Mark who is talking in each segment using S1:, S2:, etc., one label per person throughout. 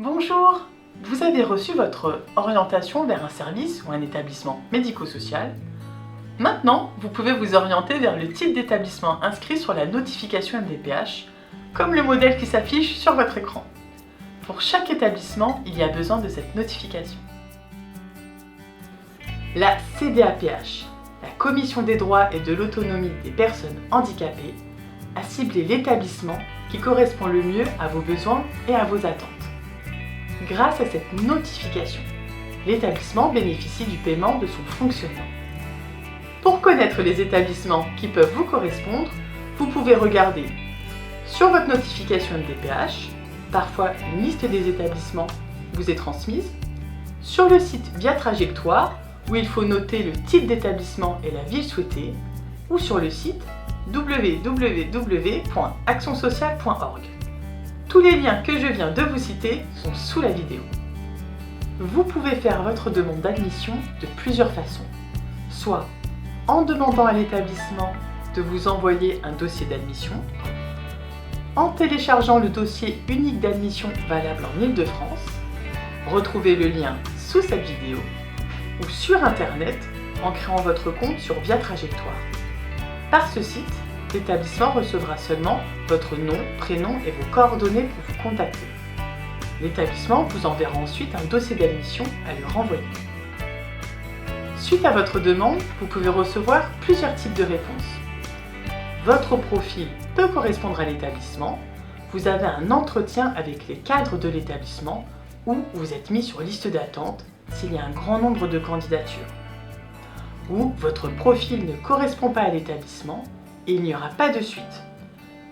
S1: Bonjour! Vous avez reçu votre orientation vers un service ou un établissement médico-social. Maintenant, vous pouvez vous orienter vers le type d'établissement inscrit sur la notification MDPH, comme le modèle qui s'affiche sur votre écran. Pour chaque établissement, il y a besoin de cette notification. La CDAPH, la Commission des droits et de l'autonomie des personnes handicapées, a ciblé l'établissement qui correspond le mieux à vos besoins et à vos attentes. Grâce à cette notification, l'établissement bénéficie du paiement de son fonctionnement. Pour connaître les établissements qui peuvent vous correspondre, vous pouvez regarder sur votre notification MDPH, parfois une liste des établissements vous est transmise, sur le site Via Trajectoire où il faut noter le type d'établissement et la ville souhaitée, ou sur le site www.actionsocial.org. Tous les liens que je viens de vous citer sont sous la vidéo. Vous pouvez faire votre demande d'admission de plusieurs façons, soit en demandant à l'établissement de vous envoyer un dossier d'admission, en téléchargeant le dossier unique d'admission valable en Île-de-France, retrouvez le lien sous cette vidéo, ou sur Internet en créant votre compte sur Via Trajectoire. Par ce site, l'établissement recevra seulement votre nom, prénom et vos coordonnées pour vous contacter. L'établissement vous enverra ensuite un dossier d'admission à lui renvoyer. Suite à votre demande, vous pouvez recevoir plusieurs types de réponses. Votre profil peut correspondre à l'établissement, vous avez un entretien avec les cadres de l'établissement ou vous êtes mis sur liste d'attente s'il y a un grand nombre de candidatures. Ou votre profil ne correspond pas à l'établissement et il n'y aura pas de suite.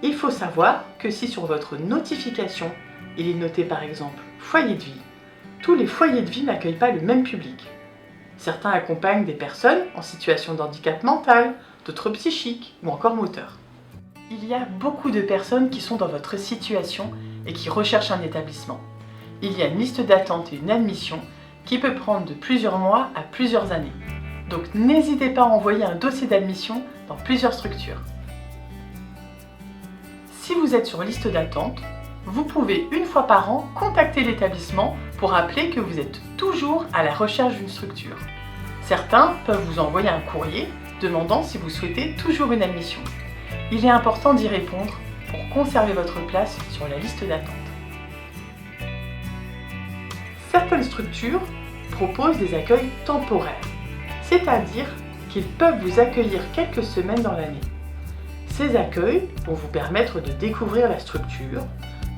S1: Il faut savoir que si sur votre notification, il est noté par exemple foyer de vie, tous les foyers de vie n'accueillent pas le même public. Certains accompagnent des personnes en situation de handicap mental, d'autres psychiques ou encore moteur. Il y a beaucoup de personnes qui sont dans votre situation et qui recherchent un établissement. Il y a une liste d'attente et une admission qui peut prendre de plusieurs mois à plusieurs années. Donc n'hésitez pas à envoyer un dossier d'admission dans plusieurs structures. Si vous êtes sur liste d'attente, vous pouvez une fois par an contacter l'établissement pour rappeler que vous êtes toujours à la recherche d'une structure. Certains peuvent vous envoyer un courrier demandant si vous souhaitez toujours une admission. Il est important d'y répondre pour conserver votre place sur la liste d'attente. Certaines structures proposent des accueils temporaires, c'est-à-dire qu'ils peuvent vous accueillir quelques semaines dans l'année. Ces accueils vont vous permettre de découvrir la structure,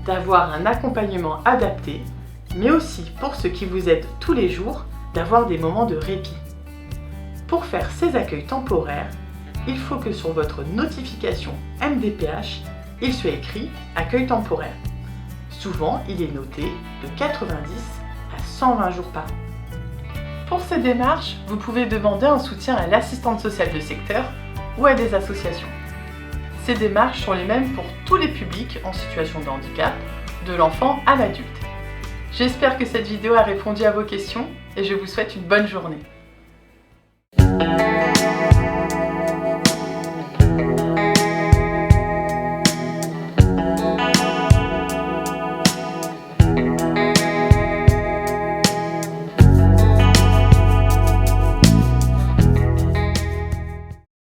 S1: d'avoir un accompagnement adapté, mais aussi pour ceux qui vous aident tous les jours, d'avoir des moments de répit. Pour faire ces accueils temporaires, il faut que sur votre notification MDPH, il soit écrit « Accueil temporaire ». Souvent, il est noté de 90 à 120 jours par an. Pour ces démarches, vous pouvez demander un soutien à l'assistante sociale de secteur ou à des associations. Ces démarches sont les mêmes pour tous les publics en situation de handicap, de l'enfant à l'adulte. J'espère que cette vidéo a répondu à vos questions et je vous souhaite une bonne journée.